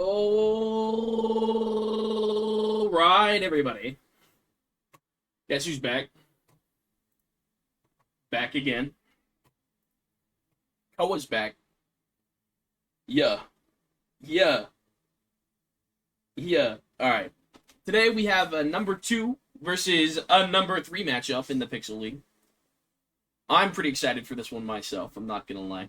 All right, everybody. Guess who's back? Back again. Koa's back. Yeah. Yeah. Yeah. All right. Today we have a number 2 versus a number 3 matchup in the Pixel League. I'm pretty excited for this one myself. I'm not going to lie.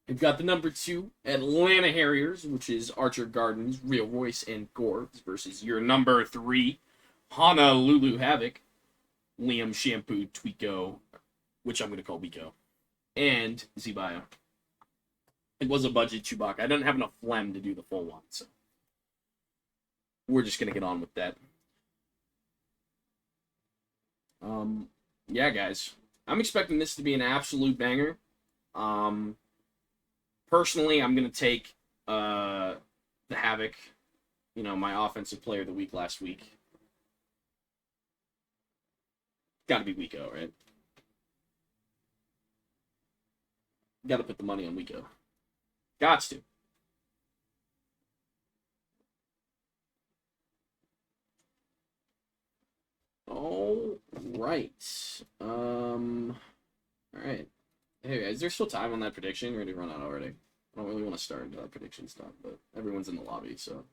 We've got the number 2 Atlanta Harriers, which is Archer Gardens, Real Royce, and Gorbs versus your number 3 Honolulu Havoc, Liam Shampoo Tweeko, which I'm going to call Weeko, and Zbio. It was a budget Chewbacca. I didn't have enough phlegm to do the full one, so we're just going to get on with that. Yeah, guys. I'm expecting this to be an absolute banger. Personally, I'm going to take the Havoc, my offensive player of the week last week. Got to be Weeko, right? Got to put the money on Weeko. Gots to. All right. All right. Hey, is there still time on that prediction? Or did it run out already? I don't really want to start into that prediction stuff, but everyone's in the lobby, so.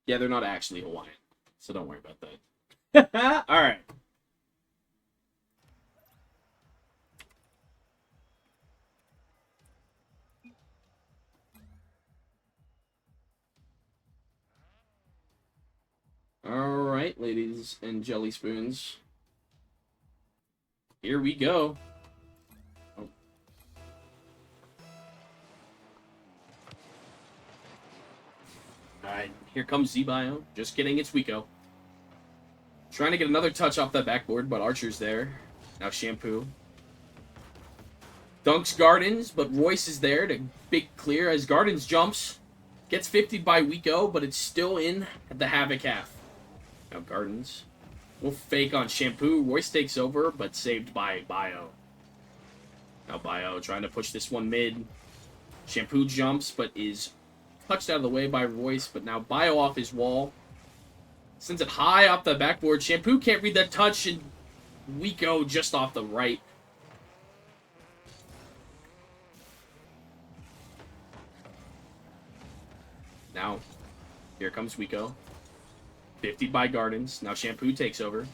Yeah, they're not actually Hawaiian, so don't worry about that. All right. All right, ladies and jelly spoons. Here we go. Oh. All right, here comes Zbio. Just kidding, it's Weeko. Trying to get another touch off that backboard, but Archer's there. Now Shampoo. Dunks Gardens, but Royce is there to big clear as Gardens jumps. Gets 50'd by Weeko, but it's still in the Havoc half. Now Gardens. We'll fake on Shampoo. Royce takes over, but saved by Bio. Now Bio trying to push this one mid. Shampoo jumps, but is touched out of the way by Royce, but now Bio off his wall. Sends it high off the backboard. Shampoo can't read that touch, and Weeko just off the right. Now, here comes Weeko. 50'd by Gardens. Now Shampoo takes over.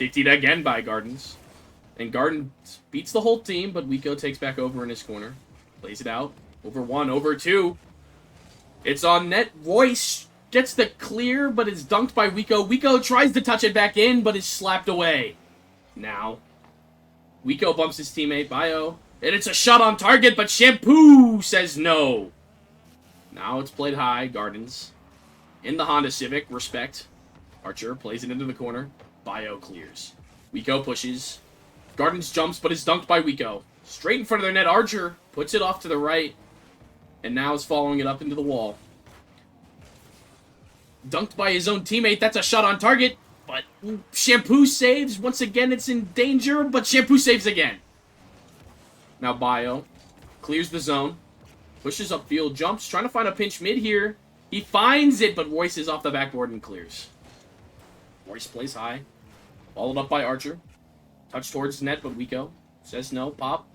50'd again by Gardens. And Gardens beats the whole team, but Weeko takes back over in his corner. Plays it out. Over 1, over 2. It's on net. Royce gets the clear, but it's dunked by Weeko. Weeko tries to touch it back in, but is slapped away. Now, Weeko bumps his teammate, Bio. And it's a shot on target, but Shampoo says no. Now it's played high. Gardens. In the Honda Civic. Respect. Archer plays it into the corner. Bio clears. Weeko pushes. Gardens jumps, but is dunked by Weeko. Straight in front of their net. Archer puts it off to the right. And now is following it up into the wall. Dunked by his own teammate. That's a shot on target. But Shampoo saves. Once again, it's in danger. But Shampoo saves again. Now Bio clears the zone. Pushes upfield. Jumps. Trying to find a pinch mid here. He finds it, but Royce is off the backboard and clears. Royce plays high. Followed up by Archer. Touch towards net, but Weeko says no. Pop.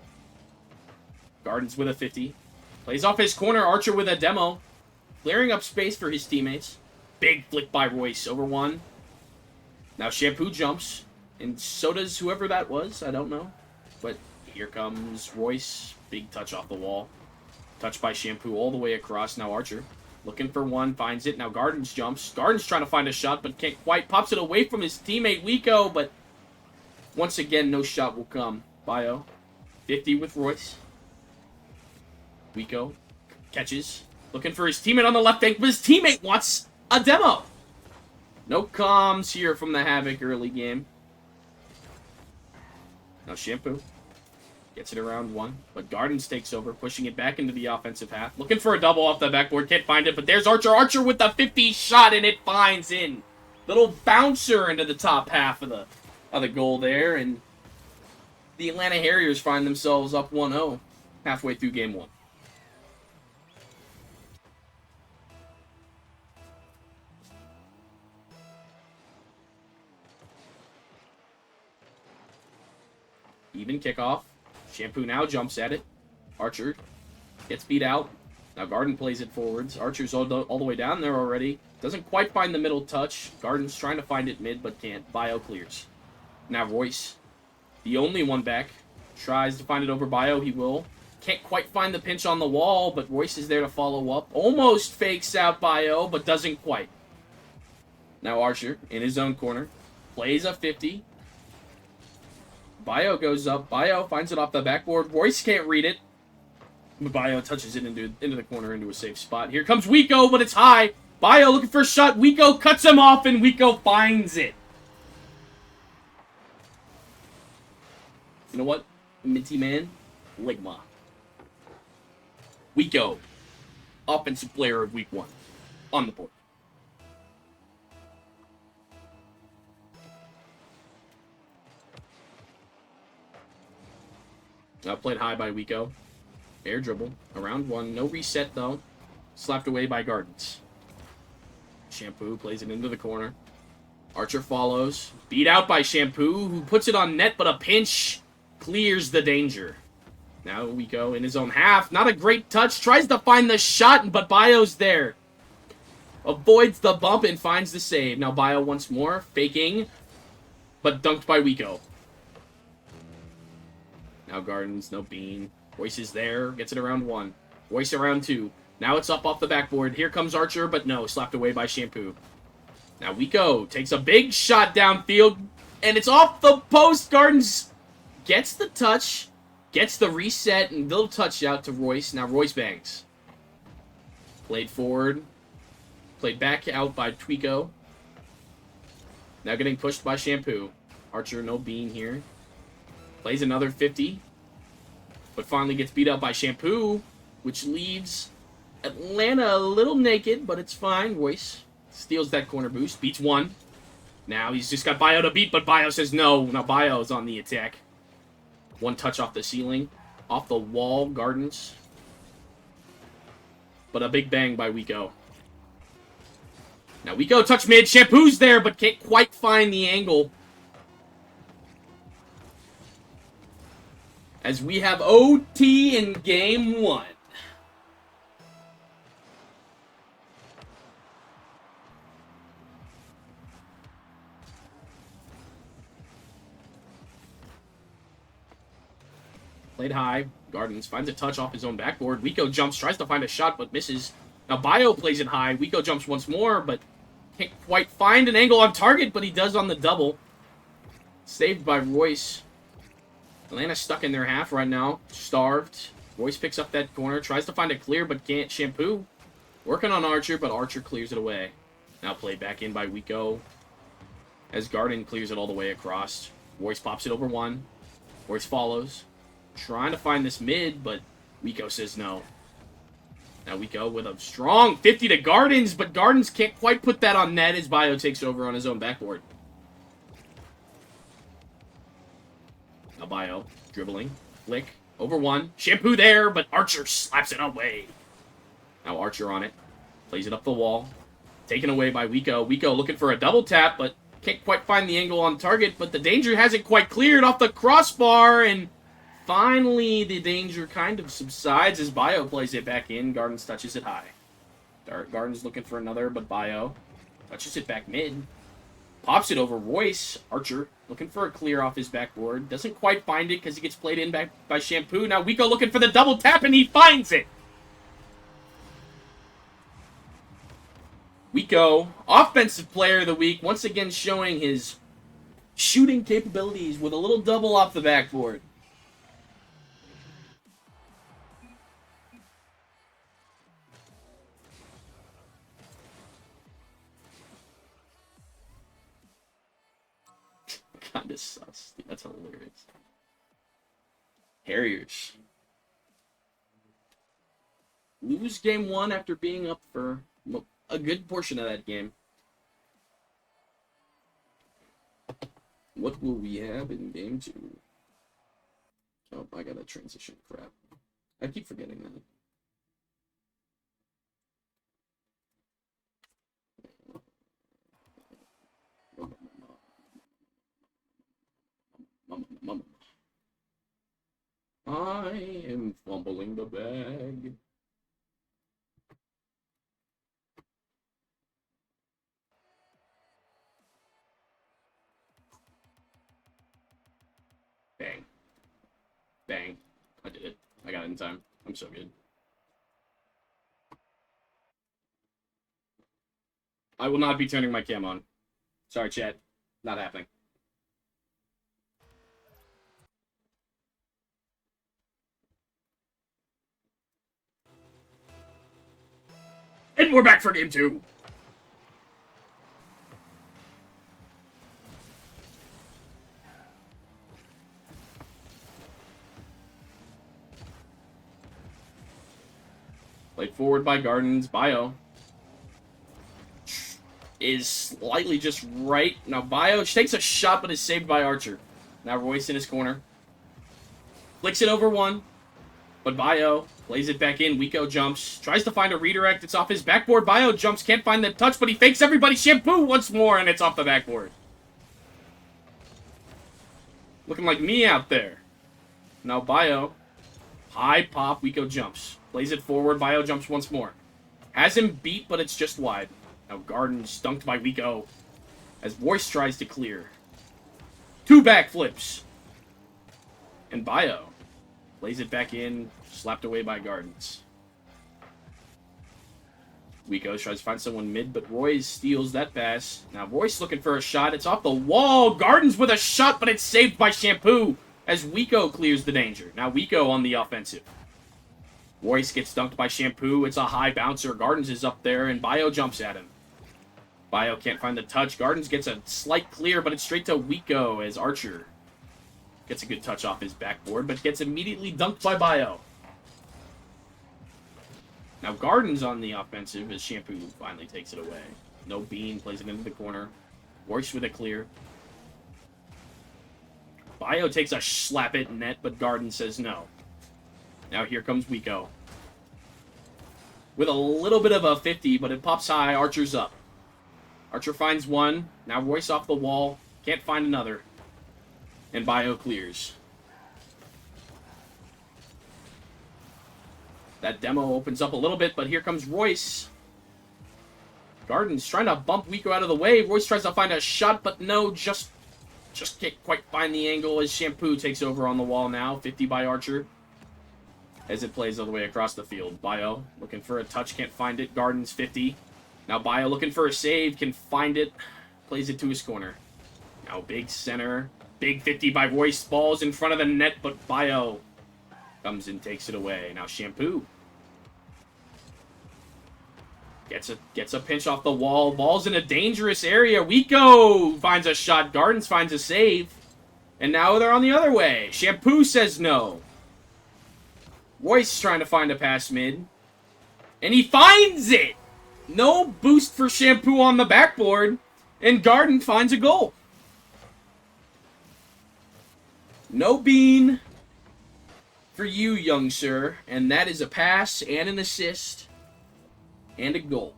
Gardens with a 50. Plays off his corner. Archer with a demo. Clearing up space for his teammates. Big flick by Royce. Over 1. Now Shampoo jumps. And so does whoever that was. I don't know. But here comes Royce. Big touch off the wall. Touch by Shampoo all the way across. Now Archer. Looking for one. Finds it. Now Gardens jumps. Gardens trying to find a shot, but can't quite. Pops it away from his teammate Weeko, but once again, no shot will come. Bio. 50 with Royce. Weeko catches. Looking for his teammate on the left bank, but his teammate wants a demo. No comms here from the Havoc early game. Now Shampoo. Gets it around 1, but Gardens takes over, pushing it back into the offensive half. Looking for a double off the backboard, can't find it, but there's Archer. Archer with the 50 shot, and it finds in. Little bouncer into the top half of the goal there, and the Atlanta Harriers find themselves up 1-0 halfway through game 1. Even kickoff. Shampoo now jumps at it. Archer gets beat out. Now Garden plays it forwards. Archer's all the way down there already. Doesn't quite find the middle touch. Garden's trying to find it mid, but can't. Bio clears. Now Royce, the only one back, tries to find it over Bio. He will. Can't quite find the pinch on the wall, but Royce is there to follow up. Almost fakes out Bio, but doesn't quite. Now Archer, in his own corner, plays a 50. Bio goes up. Bio finds it off the backboard. Royce can't read it. Bio touches it into the corner, into a safe spot. Here comes Wiko, but it's high. Bio looking for a shot. Wiko cuts him off, and Wiko finds it. You know what? Minty Man? Ligma. Wiko. Offensive player of week 1. On the board. Played high by Wiko. Air dribble. Around 1. No reset, though. Slapped away by Gardens. Shampoo plays it into the corner. Archer follows. Beat out by Shampoo, who puts it on net, but a pinch clears the danger. Now Wiko in his own half. Not a great touch. Tries to find the shot, but Bio's there. Avoids the bump and finds the save. Now Bio once more. Faking. But dunked by Wiko. Now Gardens, no bean. Royce is there. Gets it around 1. Royce around 2. Now it's up off the backboard. Here comes Archer, but no. Slapped away by Shampoo. Now Wiko takes a big shot downfield. And it's off the post. Gardens gets the touch. Gets the reset and little touch out to Royce. Now Royce bangs. Played forward. Played back out by Twico. Now getting pushed by Shampoo. Archer, no bean here. Plays another 50. But finally gets beat up by Shampoo, which leaves Atlanta a little naked, but it's fine. Royce steals that corner boost. Beats 1. Now he's just got Bio to beat, but Bio says no. Now Bio is on the attack. 1 touch off the ceiling. Off the wall, Gardens. But a big bang by Wiko. Now Wiko touch mid. Shampoo's there, but can't quite find the angle. As we have OT in game 1. Played high. Gardens finds a touch off his own backboard. Wiko jumps, tries to find a shot, but misses. Now Bio plays it high. Wiko jumps once more, but can't quite find an angle on target, but he does on the double. Saved by Royce. Atlanta's stuck in their half right now. Starved. Royce picks up that corner. Tries to find a clear, but can't. Shampoo. Working on Archer, but Archer clears it away. Now played back in by Wiko. As Garden clears it all the way across. Royce pops it over 1. Royce follows. Trying to find this mid, but Wiko says no. Now Wiko with a strong 50 to Gardens, but Gardens can't quite put that on net as Bio takes over on his own backboard. Now Bio, dribbling, flick, over 1. Shampoo there, but Archer slaps it away. Now Archer on it. Plays it up the wall. Taken away by Wiko. Wiko looking for a double tap, but can't quite find the angle on target. But the danger hasn't quite cleared off the crossbar, and finally the danger kind of subsides as Bio plays it back in. Gardens touches it high. Gardens looking for another, but Bio touches it back mid. Pops it over Royce. Archer looking for a clear off his backboard. Doesn't quite find it because he gets played in back by Shampoo. Now Wiko looking for the double tap, and he finds it. Wiko, offensive player of the week, once again showing his shooting capabilities with a little double off the backboard. Kinda sus. Dude, that's hilarious. Harriers lose game 1 after being up for a good portion of that game. What will we have in game 2? Oh, I got a transition. Crap. I keep forgetting that. I am fumbling the bag. Bang. Bang. I did it. I got it in time. I'm so good. I will not be turning my cam on. Sorry, chat. Not happening. And we're back for game 2. Played forward by Gardens. Bio is slightly just right. Now Bio takes a shot but is saved by Archer. Now Royce in his corner. Flicks it over one. But Bio plays it back in. Wiko jumps. Tries to find a redirect. It's off his backboard. Bio jumps. Can't find the touch, but he fakes everybody. Shampoo once more, and it's off the backboard. Looking like me out there. Now Bio. High pop. Wiko jumps. Plays it forward. Bio jumps once more. Has him beat, but it's just wide. Now Garden's dunked by Wiko. As Royce tries to clear. 2 backflips. And Bio plays it back in. Slapped away by Gardens. Wiko tries to find someone mid, but Royce steals that pass. Now Royce looking for a shot. It's off the wall. Gardens with a shot, but it's saved by Shampoo as Wiko clears the danger. Now Wiko on the offensive. Royce gets dunked by Shampoo. It's a high bouncer. Gardens is up there, and Bio jumps at him. Bio can't find the touch. Gardens gets a slight clear, but it's straight to Wiko as Archer gets a good touch off his backboard, but gets immediately dunked by Bio. Now Gardens on the offensive as Shampoo finally takes it away. No bean, plays it into the corner. Royce with a clear. Bio takes a slap at net, but Gardens says no. Now here comes Wiko. With a little bit of a 50, but it pops high. Archer's up. Archer finds one. Now Royce off the wall. Can't find another. And Bio clears. That demo opens up a little bit, but here comes Royce. Gardens trying to bump Wiko out of the way. Royce tries to find a shot, but no, just can't quite find the angle as Shampoo takes over on the wall now. 50 by Archer. As it plays all the way across the field. Bio looking for a touch, can't find it. Gardens 50. Now Bio looking for a save, can find it. Plays it to his corner. Now big center. Big 50 by Royce. Balls in front of the net, but Bio comes and takes it away. Now Shampoo gets a pinch off the wall. Ball's in a dangerous area. Wiko finds a shot. Gardens finds a save. And now they're on the other way. Shampoo says no. Royce trying to find a pass mid. And he finds it! No boost for Shampoo on the backboard. And Garden finds a goal. No bean for you, young sir. And that is a pass and an assist and a goal.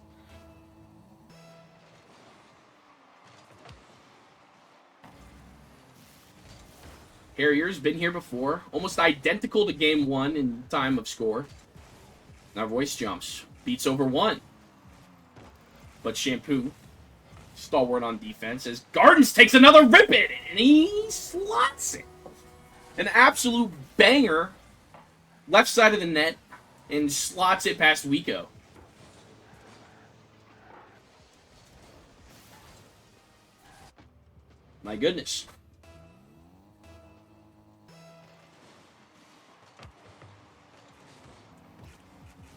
Harriers, been here before. Almost identical to game 1 in time of score. Now Royce jumps. Beats over one. But Shampoo, stalwart on defense, as Gardens takes another rip at it. And he slots it. An absolute banger. Left side of the net. And slots it past Wiko. My goodness.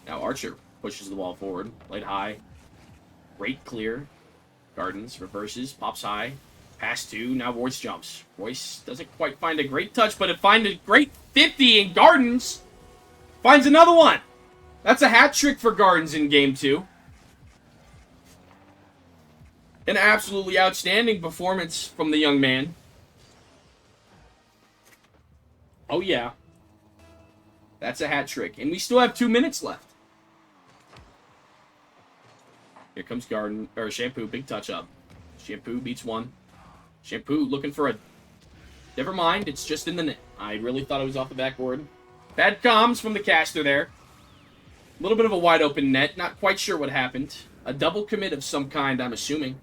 Now Archer pushes the ball forward. Played high. Great clear. Gardens reverses. Pops high. Pass 2. Now Royce jumps. Royce doesn't quite find a great touch, but it finds a great 50, and Gardens finds another one. That's a hat trick for Gardens in game 2. An absolutely outstanding performance from the young man. Oh yeah. That's a hat trick. And we still have 2 minutes left. Here comes Shampoo. Big touch up. Shampoo beats one. Shampoo looking for a... Never mind. It's just in the net. I really thought it was off the backboard. Bad comms from the caster there. A little bit of a wide open net. Not quite sure what happened. A double commit of some kind, I'm assuming.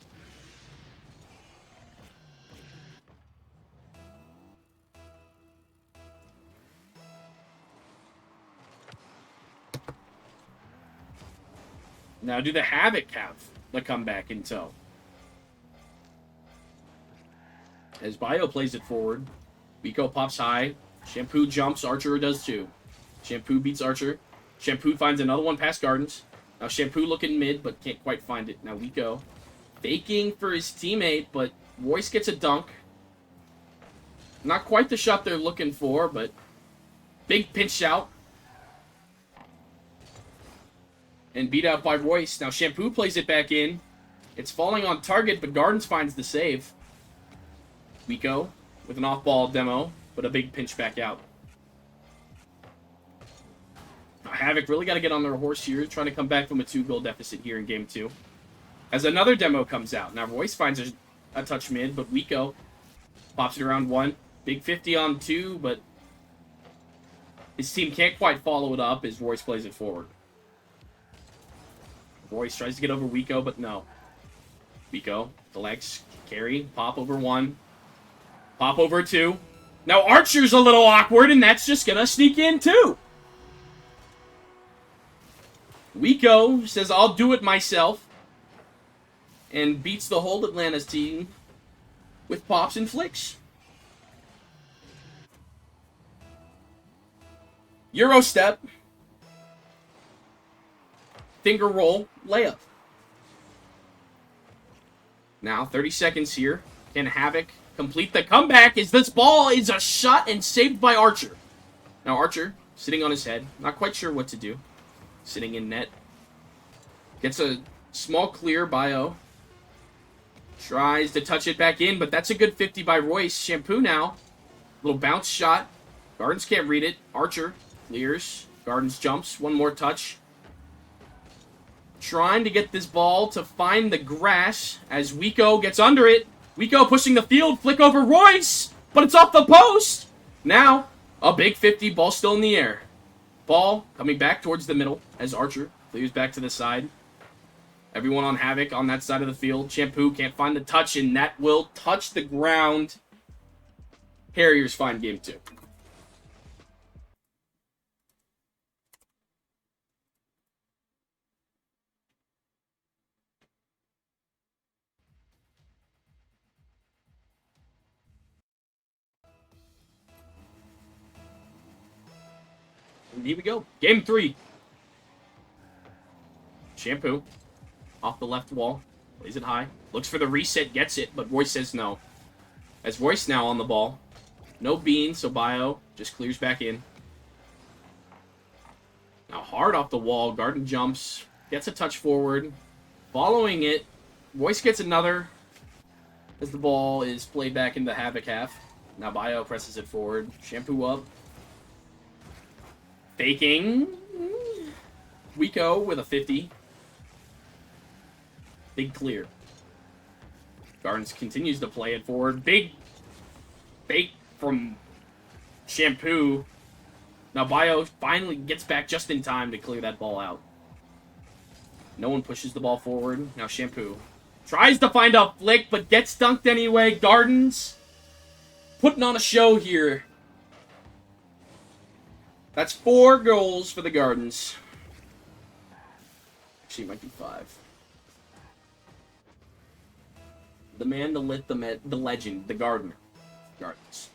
Now, do the Havoc have the comeback in tow? As Bio plays it forward, Biko pops high. Shampoo jumps. Archer does too. Shampoo beats Archer. Shampoo finds another one past Gardens. Now Shampoo looking mid, but can't quite find it. Now Wiko faking for his teammate, but Royce gets a dunk. Not quite the shot they're looking for, but big pinch out. And beat out by Royce. Now Shampoo plays it back in. It's falling on target, but Gardens finds the save. Wiko with an off-ball demo, but a big pinch back out. Now, Havoc really got to get on their horse here, trying to come back from a 2-goal deficit here in Game 2. As another demo comes out. Now Royce finds a touch mid, but Wiko pops it around 1. Big 50 on 2, but his team can't quite follow it up as Royce plays it forward. Royce tries to get over Wiko, but no. Wiko, the legs, carry, pop over 1. Pop over 2. Now Archer's a little awkward, and that's just gonna sneak in too. Wiko says, I'll do it myself. And beats the whole Atlanta's team with pops and flicks. Euro step. Finger roll, layup. Now, 30 seconds here. Can Havoc complete the comeback as this ball is a shot and saved by Archer. Now, Archer, sitting on his head. Not quite sure what to do. Sitting in net. Gets a small clear, Bio. Tries to touch it back in, but that's a good 50 by Royce. Shampoo now. Little bounce shot. Gardens can't read it. Archer clears. Gardens jumps. One more touch. Trying to get this ball to find the grass as Wiko gets under it. Wiko pushing the field. Flick over Royce. But it's off the post. Now, a big 50. Ball still in the air. Ball coming back towards the middle as Archer clears back to the side. Everyone on Havoc on that side of the field. Shampoo can't find the touch, and that will touch the ground. Harriers find game 2. And here we go. Game 3. Shampoo. Off the left wall. Plays it high. Looks for the reset. Gets it. But Royce says no. As Royce now on the ball. No bean. So Bio just clears back in. Now hard off the wall. Garden jumps. Gets a touch forward. Following it. Royce gets another. As the ball is played back into Havoc half. Now Bio presses it forward. Shampoo up. Faking. Wiko with a 50. Big clear. Gardens continues to play it forward. Big fake from Shampoo. Now Bio finally gets back just in time to clear that ball out. No one pushes the ball forward. Now Shampoo tries to find a flick, but gets dunked anyway. Gardens putting on a show here. That's 4 goals for the Gardens. Actually, it might be 5. The man, the lit, the legend, the gardener. Gardens.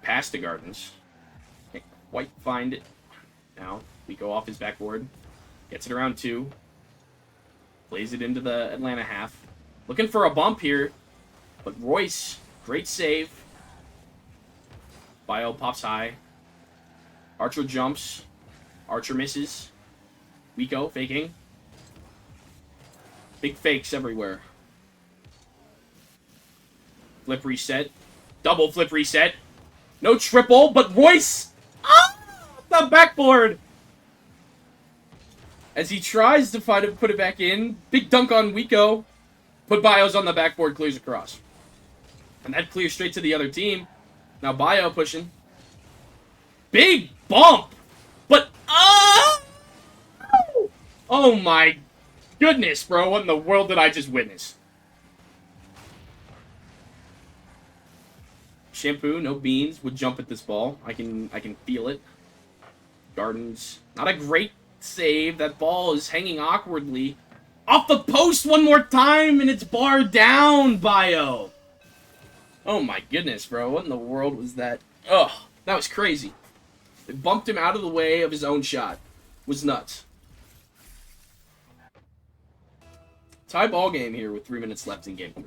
Past the Gardens. Can't quite find it. Now, we go off his backboard. Gets it around 2. Plays it into the Atlanta half. Looking for a bump here. But Royce, great save. Bio pops high. Archer jumps. Archer misses. Wiko faking. Big fakes everywhere. Flip reset. Double flip reset. No triple, but Royce! Ah! The backboard! As he tries to find it, put it back in. Big dunk on Wiko. Put Bios on the backboard, clears across. And that clears straight to the other team. Now Bio pushing. Big bump! But, oh! Oh my goodness, bro. What in the world did I just witness? Shampoo, no beans, would jump at this ball. I can feel it. Gardens, not a great save. That ball is hanging awkwardly. Off the post one more time, and it's barred down, Bio. Oh my goodness, bro. What in the world was that? Ugh, that was crazy. It bumped him out of the way of his own shot. It was nuts. Tie ball game here with 3 minutes left in game 3.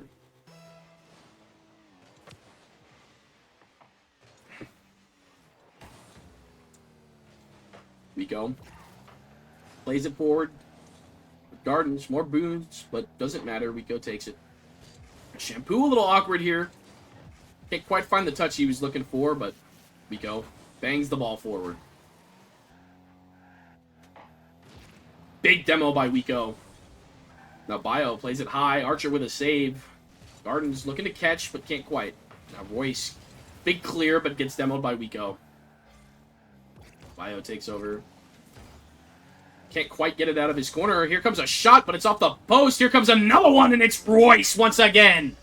Wiko plays it forward. Gardens, more boons, but doesn't matter. Wiko takes it. Shampoo a little awkward here. Can't quite find the touch he was looking for, but Wiko bangs the ball forward. Big demo by Wiko. Now Bio plays it high. Archer with a save. Gardens looking to catch, but can't quite. Now Royce, big clear, but gets demoed by Wiko. Bio takes over. Can't quite get it out of his corner. Here comes a shot, but it's off the post. Here comes another one, and it's Royce once again.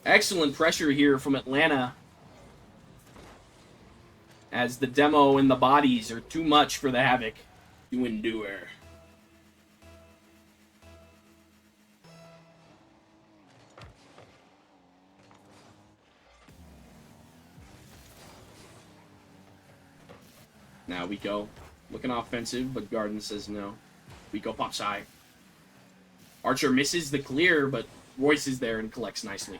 Excellent pressure here from Atlanta, as the demo and the bodies are too much for the Havoc to endure. Now Wiko looking offensive, but Garden says no. Wiko pops high. Archer misses the clear, but Royce is there and collects nicely.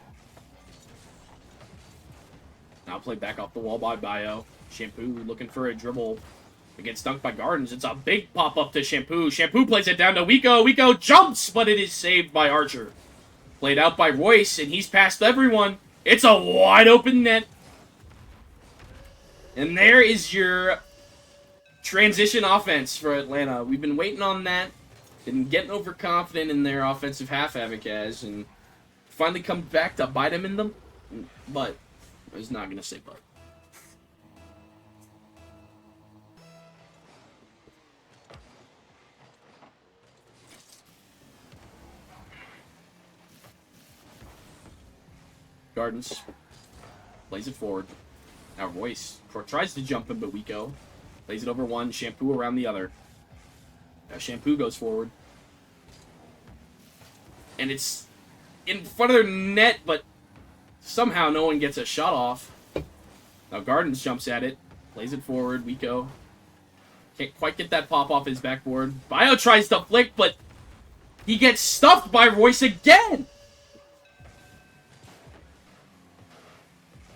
Now played back off the wall by Bio. Shampoo looking for a dribble. It gets dunked by Gardens. It's a big pop-up to Shampoo. Shampoo plays it down to Wiko. Wiko jumps, but it is saved by Archer. Played out by Royce, and he's past everyone. It's a wide-open net. And there is your transition offense for Atlanta. We've been waiting on that. Been getting overconfident in their offensive half, Havoc has, and finally come back to bite them in them. But I was not going to say but. Gardens plays it forward. Now Royce tries to jump him, but Wiko plays it over one. Shampoo around the other. Now Shampoo goes forward. And it's in front of their net, but somehow no one gets a shot off. Now Gardens jumps at it. Plays it forward. Wiko can't quite get that pop off his backboard. Bio tries to flick, but he gets stuffed by Royce again.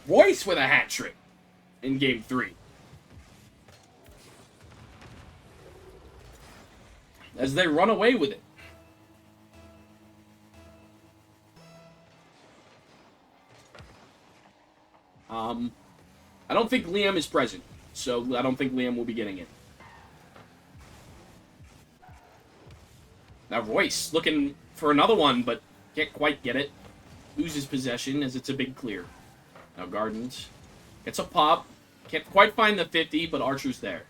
Royce with a hat trick in game 3. As they run away with it. I don't think Liam is present, so I don't think Liam will be getting it. Now Royce looking for another one, but can't quite get it. Loses possession as it's a big clear. Now Gardens gets a pop. Can't quite find the 50, but Archer's there.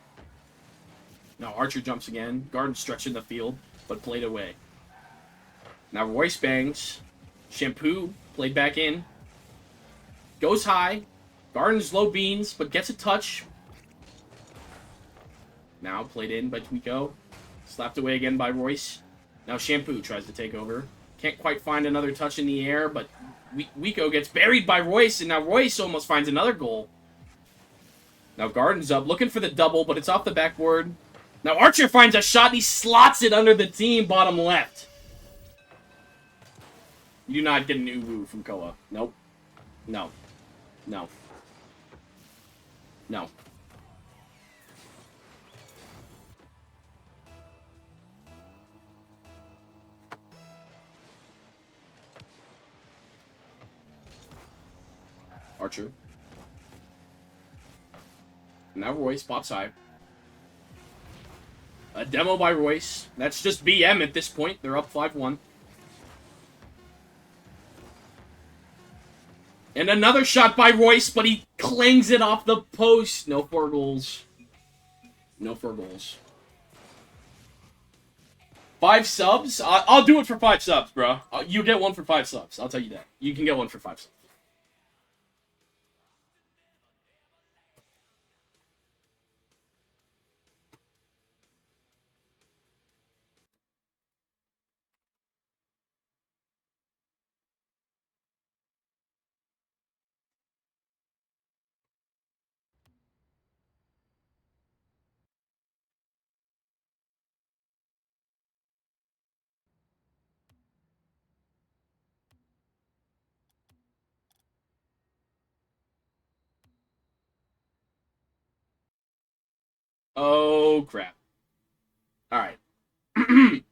Now Archer jumps again. Gardens stretching the field, but played away. Now Royce bangs. Shampoo played back in. Goes high. Gardens low beans, but gets a touch. Now played in by Wiko. Slapped away again by Royce. Now Shampoo tries to take over. Can't quite find another touch in the air, but Wiko gets buried by Royce, and now Royce almost finds another goal. Now Gardens up, looking for the double, but it's off the backboard. Now Archer finds a shot, and he slots it under the team bottom left. You do not get an uwu from Koa. Nope. No. No. No. Archer. Now Royce pops high. A demo by Royce. That's just BM at this point. They're up 5-1. And another shot by Royce, but he clings it off the post. No 4 goals. No 4 goals. 5 subs? I'll do it for 5 subs, bro. You get 1 for 5 subs. I'll tell you that. You can get 1 for 5 subs. Oh, crap. Alright. Are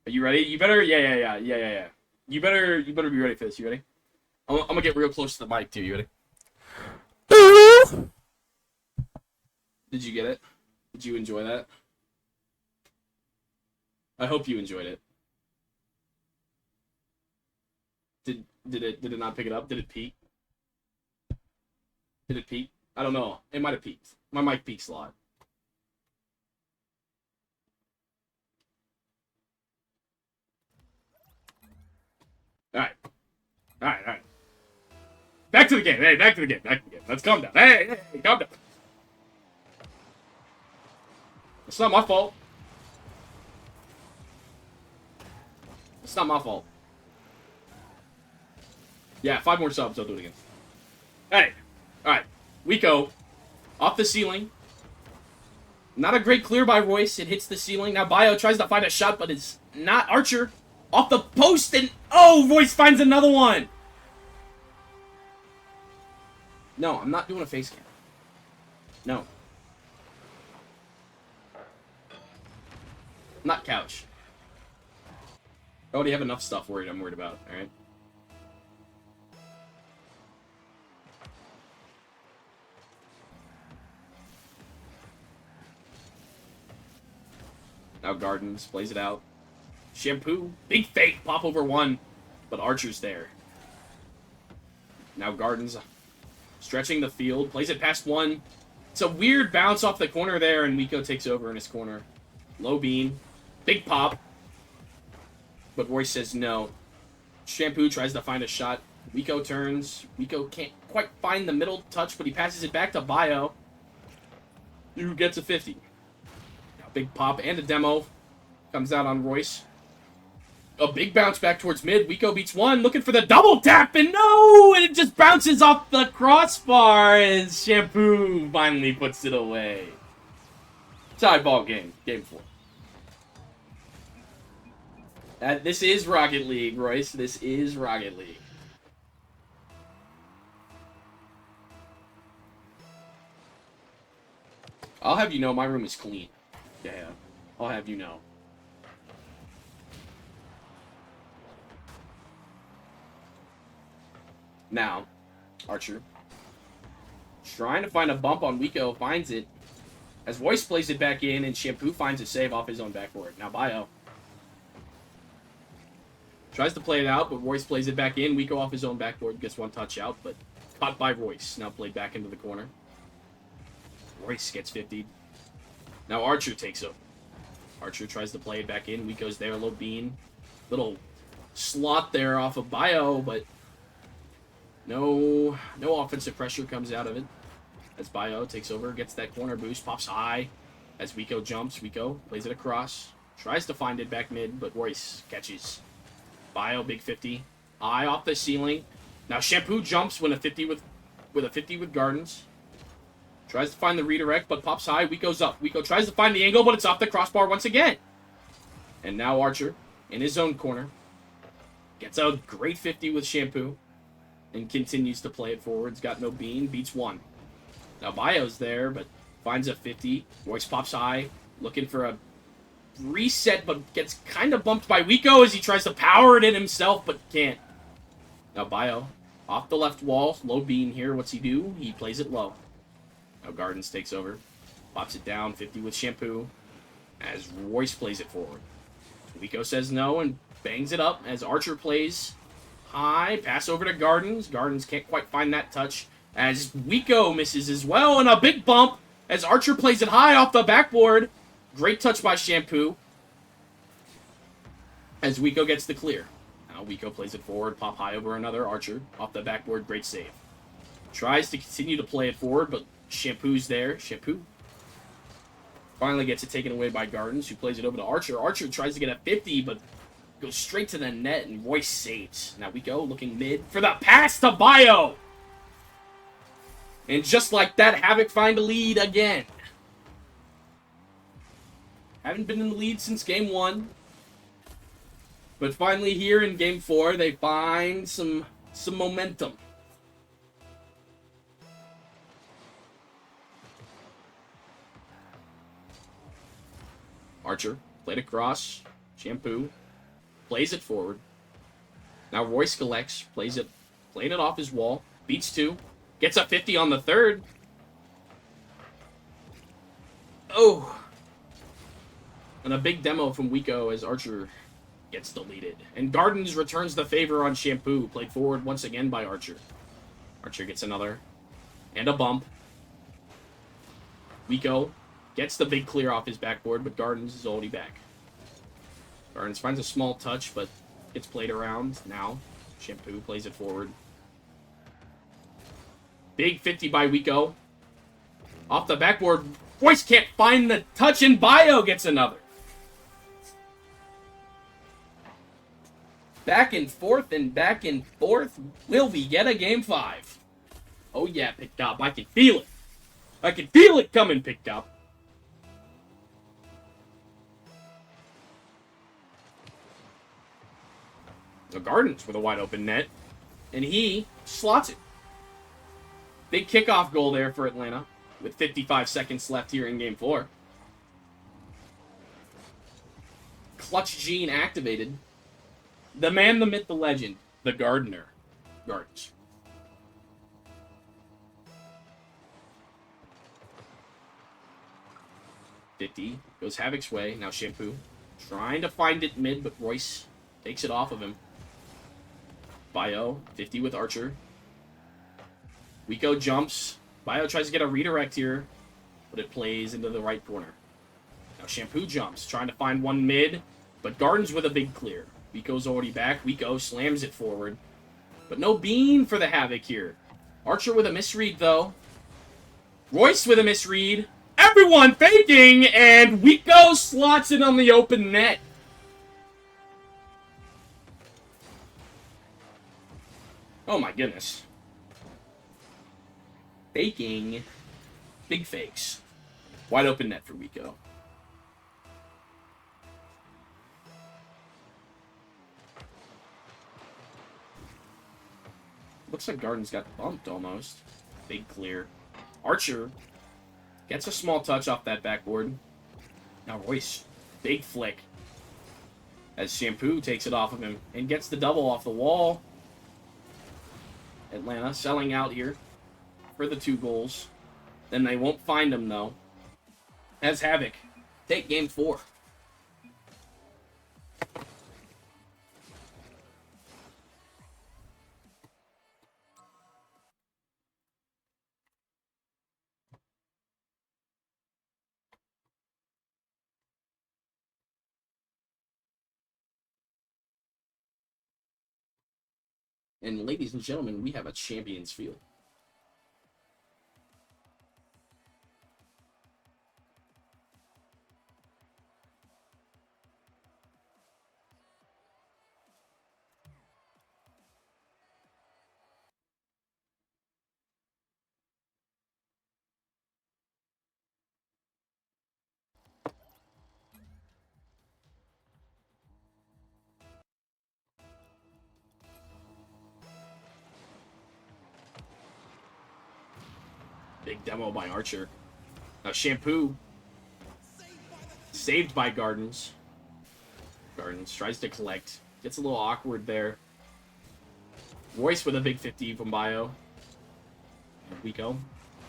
you ready? You better... Yeah. You better be ready for this. You ready? I'm gonna get real close to the mic, too. You ready? Did you get it? Did you enjoy that? I hope you enjoyed it. Did it not pick it up? Did it peak? Did it peak? I don't know. It might have peaked. My mic peaks a lot. Alright. Back to the game. Hey, back to the game. Let's calm down. Hey, calm down. It's not my fault. It's not my fault. Yeah, 5 more subs. I'll do it again. Hey. Alright. Wiko. Off the ceiling. Not a great clear by Royce. It hits the ceiling. Now Bio tries to find a shot, but it's not. Archer. Off the post, and... Oh, Royce finds another one! No, I'm not doing a face cam. No. Not couch. I already have enough stuff I'm worried about, alright? Now Gardens plays it out. Shampoo, big fake, pop over 1, but Archer's there. Now Gardens stretching the field, plays it past 1. It's a weird bounce off the corner there, and Wiko takes over in his corner. Low beam, big pop, but Royce says no. Shampoo tries to find a shot. Wiko turns. Wiko can't quite find the middle touch, but he passes it back to Bio, who gets a 50. Now big pop and a demo comes out on Royce. A big bounce back towards mid. Wiko beats 1, looking for the double tap, and no! And it just bounces off the crossbar, and Shampoo finally puts it away. Tie ball game. Game 4. This is Rocket League, Royce. This is Rocket League. I'll have you know my room is clean. Yeah, I'll have you know. Now, Archer, trying to find a bump on Wiko, finds it. As Royce plays it back in, and Shampoo finds a save off his own backboard. Now, Bio tries to play it out, but Royce plays it back in. Wiko off his own backboard, gets 1 touch out, but caught by Royce. Now played back into the corner. Royce gets 50'd. Now Archer takes over. Archer tries to play it back in. Wiko's there, low beam. Little slot there off of Bio, but no offensive pressure comes out of it. As Bio takes over, gets that corner boost, pops high. As Wiko jumps, Wiko plays it across. Tries to find it back mid, but Royce catches. Bio, big 50. Eye off the ceiling. Now Shampoo jumps when a 50 with a 50 with Gardens. Tries to find the redirect, but pops high. Wiko's up. Wiko tries to find the angle, but it's off the crossbar once again. And now Archer, in his own corner, gets a great 50 with Shampoo. And continues to play it forwards. Got no beam. Beats 1. Now Bio's there, but finds a 50. Royce pops high. Looking for a reset, but gets kind of bumped by Wiko as he tries to power it in himself, but can't. Now Bio Off the left wall, low beam here. What's he do? He plays it low. Now Gardens takes over. Pops it down, 50 with Shampoo. As Royce plays it forward. Wiko says no and bangs it up as Archer plays high. Pass over to Gardens. Gardens can't quite find that touch as Wiko misses as well. And a big bump as Archer plays it high off the backboard. Great touch by Shampoo. As Wiko gets the clear. Now Wiko plays it forward. Pop high over another Archer. Off the backboard. Great save. Tries to continue to play it forward, but Shampoo's there. Shampoo finally gets it taken away by Gardens, who plays it over to Archer. Archer tries to get a 50, but goes straight to the net, and Royce saves. Now we go looking mid for the pass to Bio. And just like that, Havoc find a lead again. Haven't been in the lead since game 1. But finally here in game 4, they find some momentum. Archer, played across. Shampoo, plays it forward. Now Royce collects, playing it off his wall. Beats 2. Gets a 50 on the third. Oh. And a big demo from Wiko as Archer gets deleted. And Gardens returns the favor on Shampoo. Played forward once again by Archer. Archer gets another. And a bump. Wiko gets the big clear off his backboard, but Gardens is already back. Gardens finds a small touch, but gets played around. Now, Shampoo plays it forward. Big 50 by Wiko. Off the backboard, Royce can't find the touch, and Bio gets another. Back and forth and back and forth. Will we get a game 5? Oh yeah, picked up. I can feel it. I can feel it coming, picked up. The Gardens with a wide open net. And he slots it. Big kickoff goal there for Atlanta. With 55 seconds left here in game 4. Clutch gene activated. The man, the myth, the legend. The Gardener. Gardens. .50 goes Havoc's way. Now Shampoo trying to find it mid, but Royce takes it off of him. Bio, 50 with Archer. Wiko jumps. Bio tries to get a redirect here, but it plays into the right corner. Now Shampoo jumps, trying to find one mid, but Gardens with a big clear. Wiko's already back. Wiko slams it forward, but no beam for the Havoc here. Archer with a misread, though. Royce with a misread. Everyone faking, and Wiko slots it on the open net. Oh my goodness. Faking. Big fakes. Wide open net for Wiko. Looks like Gardens got bumped almost. Big clear. Archer gets a small touch off that backboard. Now Royce. Big flick. As Shampoo takes it off of him and gets the double off the wall. Atlanta selling out here for the 2 goals. Then they won't find him, though. As Havoc take game 4. And ladies and gentlemen, we have a Champions Field. Big demo by Archer. Now Shampoo. Saved by Gardens. Gardens tries to collect. Gets a little awkward there. Royce with a big 50 from Bio. Wiko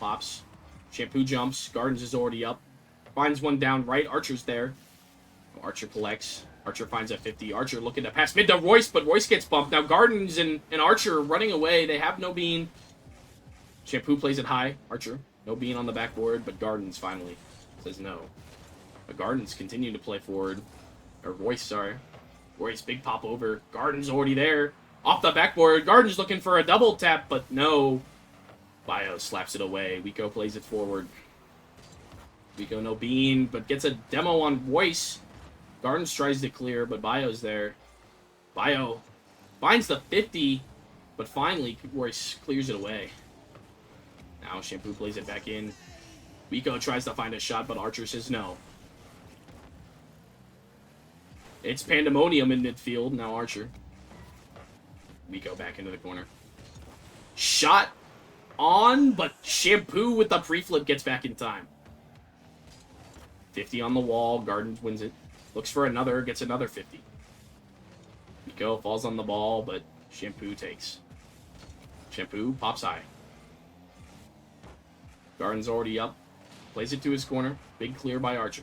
pops. Shampoo jumps. Gardens is already up. Finds one down right. Archer's there. Archer collects. Archer finds a 50. Archer looking to pass mid to Royce, but Royce gets bumped. Now Gardens and Archer running away. They have no bean. Shampoo plays it high. Archer. No bean on the backboard, but Gardens finally says no. But Gardens continue to play forward. Or Royce, sorry. Royce, big pop over. Gardens already there. Off the backboard. Gardens looking for a double tap, but no. Bio slaps it away. Wiko plays it forward. Wiko no bean, but gets a demo on Royce. Gardens tries to clear, but Bio's there. Bio finds the 50, but finally Royce clears it away. Now Shampoo plays it back in. Wiko tries to find a shot, but Archer says no. It's pandemonium in midfield. Now Archer. Wiko back into the corner. Shot on, but Shampoo with the pre-flip gets back in time. 50 on the wall. Gardens wins it. Looks for another. Gets another 50. Wiko falls on the ball, but Shampoo takes. Shampoo pops high. Gardens already up. Plays it to his corner. Big clear by Archer.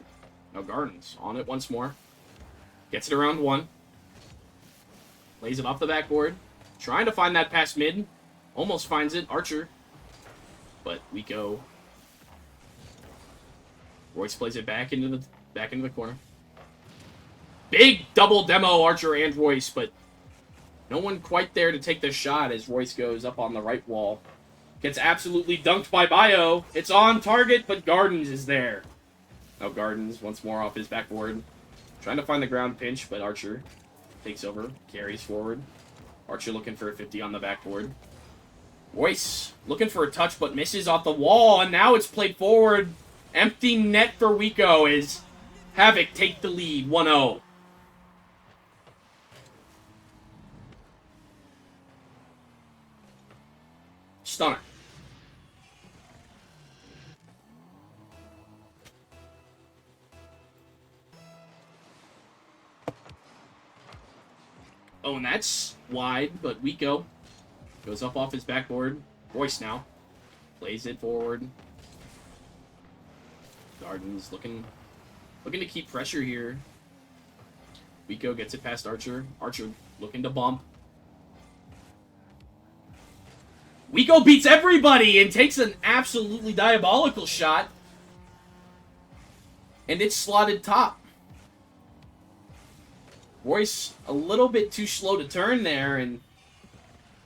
Now Gardens on it once more. Gets it around one. Lays it off the backboard. Trying to find that pass mid. Almost finds it. Archer. But Wiko. Royce plays it back into the corner. Big double demo, Archer and Royce, but no one quite there to take the shot as Royce goes up on the right wall. Gets absolutely dunked by Bio. It's on target, but Gardens is there. Now Gardens once more off his backboard. Trying to find the ground pinch, but Archer takes over, carries forward. Archer looking for a 50 on the backboard. Royce looking for a touch, but misses off the wall, and now it's played forward. Empty net for Wiko as Havoc take the lead, 1-0. Stunner. Oh, and that's wide, but Wiko goes up off his backboard. Royce now plays it forward. Gardens looking to keep pressure here. Wiko gets it past Archer. Archer looking to bump. Wiko beats everybody and takes an absolutely diabolical shot. And it's slotted top. Royce a little bit too slow to turn there, and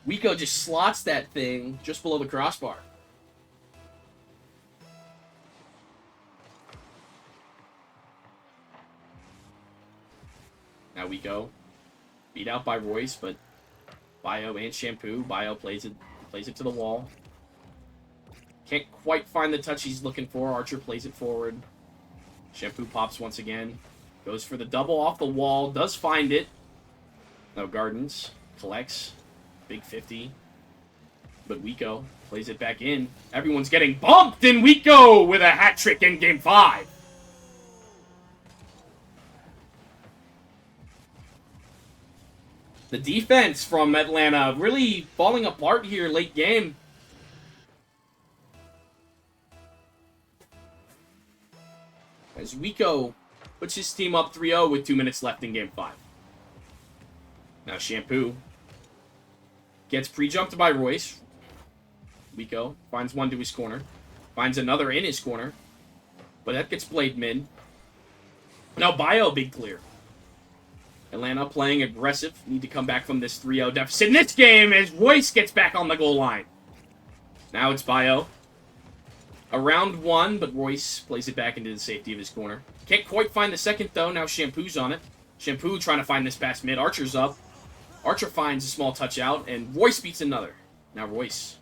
Wiko just slots that thing just below the crossbar. Now Wiko beat out by Royce, but Bio and Shampoo. Bio plays it to the wall. Can't quite find the touch he's looking for. Archer plays it forward. Shampoo pops once again. Goes for the double off the wall. Does find it. Now Gardens collects. Big 50. But Wiko plays it back in. Everyone's getting bumped, and Wiko with a hat trick in Game 5. The defense from Atlanta really falling apart here late game. As Wiko puts his team up 3-0 with 2 minutes left in Game 5. Now Shampoo gets pre-jumped by Royce. Wiko finds one to his corner. Finds another in his corner. But that gets played mid. Now Bio big clear. Atlanta playing aggressive. Need to come back from this 3-0 deficit in this game as Royce gets back on the goal line. Now it's Bio. Around one, but Royce plays it back into the safety of his corner. Can't quite find the second, though. Now Shampoo's on it. Shampoo trying to find this pass mid. Archer's up. Archer finds a small touch out, and Royce beats another. Now Royce.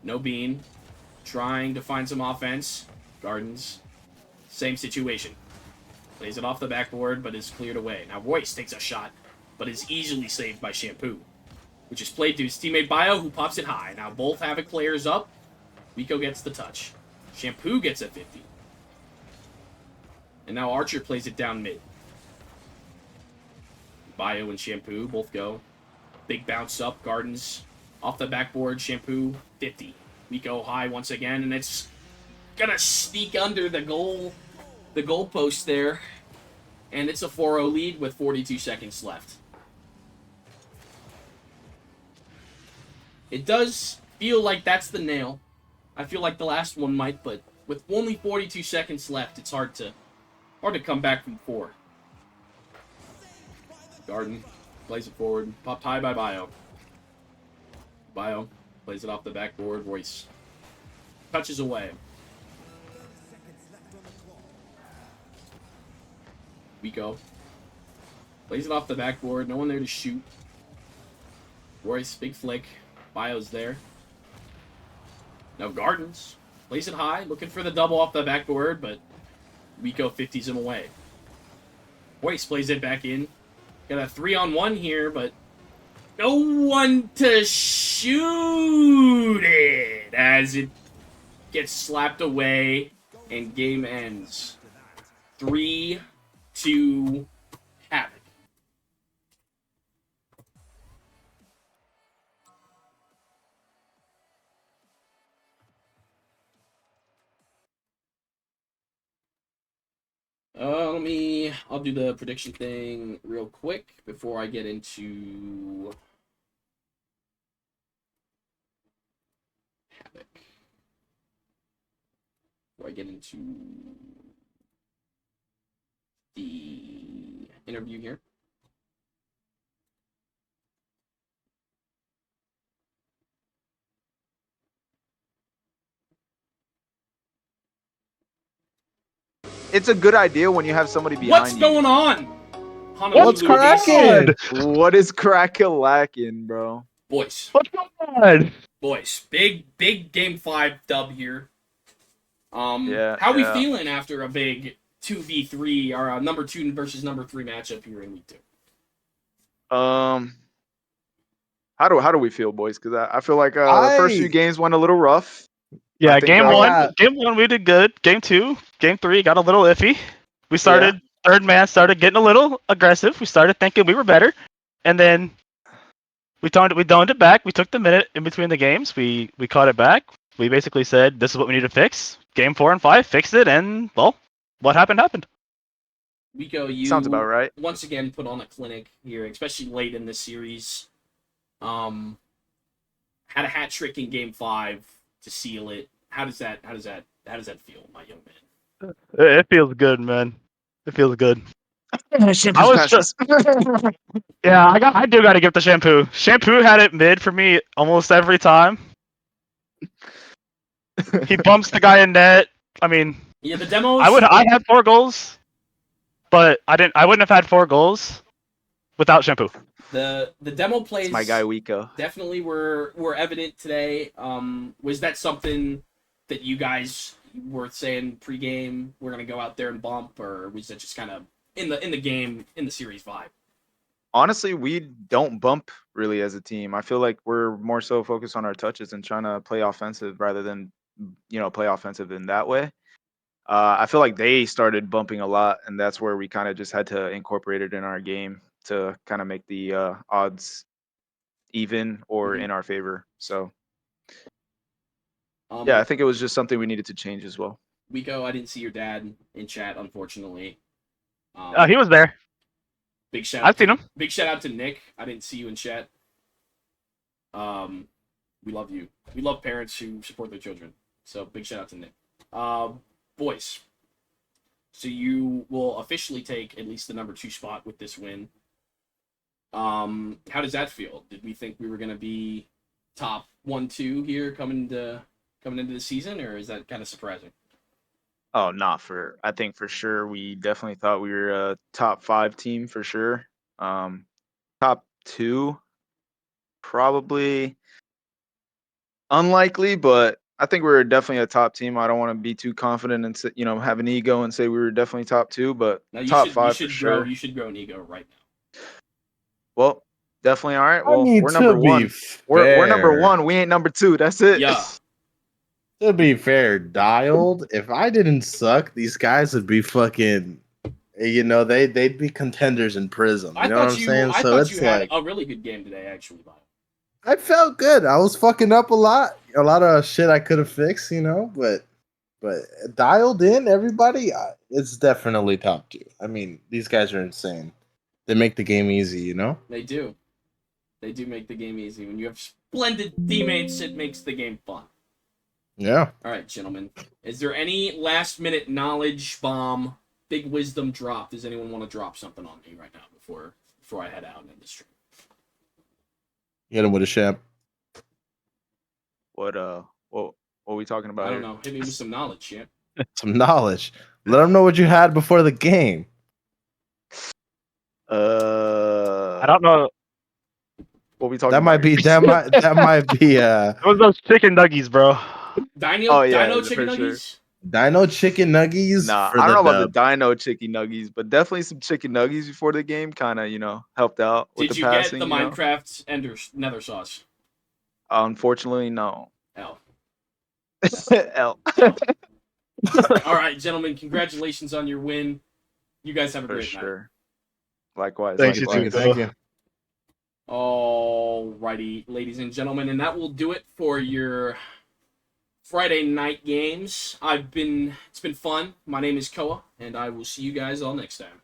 No bean. Trying to find some offense. Gardens. Same situation. Plays it off the backboard, but is cleared away. Now Royce takes a shot, but is easily saved by Shampoo, which is played to his teammate Bio, who pops it high. Now both Havoc players up. Wiko gets the touch. Shampoo gets a 50. And now Archer plays it down mid. Bio and Shampoo both go. Big bounce up. Gardens Off the backboard, Shampoo, 50. We go high once again, and it's gonna sneak under the goalpost there. And it's a 4-0 lead with 42 seconds left. It does feel like that's the nail. I feel like the last one might, but with only 42 seconds left, it's hard to come back from 4. Garden plays it forward. Popped high by Bio. Bio plays it off the backboard. Royce touches away. Vico plays it off the backboard. No one there to shoot. Royce, big flick. Bio's there. Now Gardens plays it high, looking for the double off the backboard, but Vico 50s him away. Royce plays it back in. Got a 3-on-1 here, but no one to shoot it as it gets slapped away and game ends. 3-2 Havoc. I'll do the prediction thing real quick before I get into Havoc. Before I get into the interview here. It's a good idea when you have somebody behind What's you. going on? Honolulu, What's cracking? What is crack-a-lacking, bro? Boys. What's going on? Boys. Big game 5 dub here. Yeah, how are we feeling after a big 2v3 or a number 2 versus number 3 matchup here in week 2? How do we feel, boys? Because I feel like the first few games went a little rough. Yeah, game one we did good. Game 2, game 3 got a little iffy. We started third man started getting a little aggressive. We started thinking we were better, and then we toned it back. We took the minute in between the games. We caught it back. We basically said this is what we need to fix. Game 4 and 5 fixed it, and well, what happened. Vico, you sounds about right. Once again put on a clinic here, especially late in this series. Had a hat trick in game 5 to seal it. How does that feel, my young man? It feels good, man. It feels good. I do gotta give the shampoo. Shampoo had it mid for me almost every time. He bumps the guy in net. I mean, yeah, the demos. I had 4 goals, but I wouldn't have had 4 goals without shampoo. The demo plays. It's my guy Wiko. Definitely were evident today. Was that something that you guys were saying pregame? We're gonna go out there and bump, or was that just kind of in the game in the series vibe? Honestly, we don't bump really as a team. I feel like we're more so focused on our touches and trying to play offensive rather than play offensive in that way. I feel like they started bumping a lot, and that's where we kind of just had to incorporate it in our game to kind of make the odds even or in our favor. So, I think it was just something we needed to change as well. Wiko, I didn't see your dad in chat, unfortunately. He was there. I've seen him. Big shout out to Nick. I didn't see you in chat. We love you. We love parents who support their children. So big shout out to Nick. Boys, so you will officially take at least the number 2 spot with this win. How does that feel? Did we think we were going to be top 1-2 here coming into the season, or is that kind of surprising? Oh, I think for sure we definitely thought we were a top 5 team for sure. Top 2, probably unlikely, but I think we were definitely a top team. I don't want to be too confident and have an ego and say we were definitely top 2, but top 5 for sure. You should grow an ego right now. Well, definitely. All right. Well, we're number 1. We're number 1. We ain't number 2. That's it. Yeah. To be fair, Dialed, if I didn't suck, these guys would be fucking, they'd be contenders in Prism. You know what I'm saying? I thought you had a really good game today, actually, Bob. I felt good. I was fucking up a lot of shit I could have fixed, but dialed in everybody. It's definitely top 2. I mean, these guys are insane. They make the game easy, They do. They do make the game easy. When you have splendid teammates, it makes the game fun. Yeah. All right, gentlemen. Is there any last-minute knowledge bomb, big wisdom drop? Does anyone want to drop something on me right now before I head out in the stream? Hit him with a champ. What are we talking about? I don't here? know. Hit me with some knowledge, champ. Some knowledge. Let them know what you had before the game. I don't know. What we talking That about? might be. That might be. It was those chicken nuggies, bro. Dino for chicken sure. nuggets? Dino chicken nuggies. Nah, for I don't the know about dub. the Dino chicken nuggies, but definitely some chicken nuggies before the game kind of, helped out with Did the you passing. get the Minecraft Nether sauce? Unfortunately, no. L. L. All right, gentlemen. Congratulations on your win. You guys have a For great night. sure. Likewise. Thank you, likewise. too. Thank you. Alrighty, ladies and gentlemen, and that will do it for your Friday night games. It's been fun. My name is Koa, and I will see you guys all next time.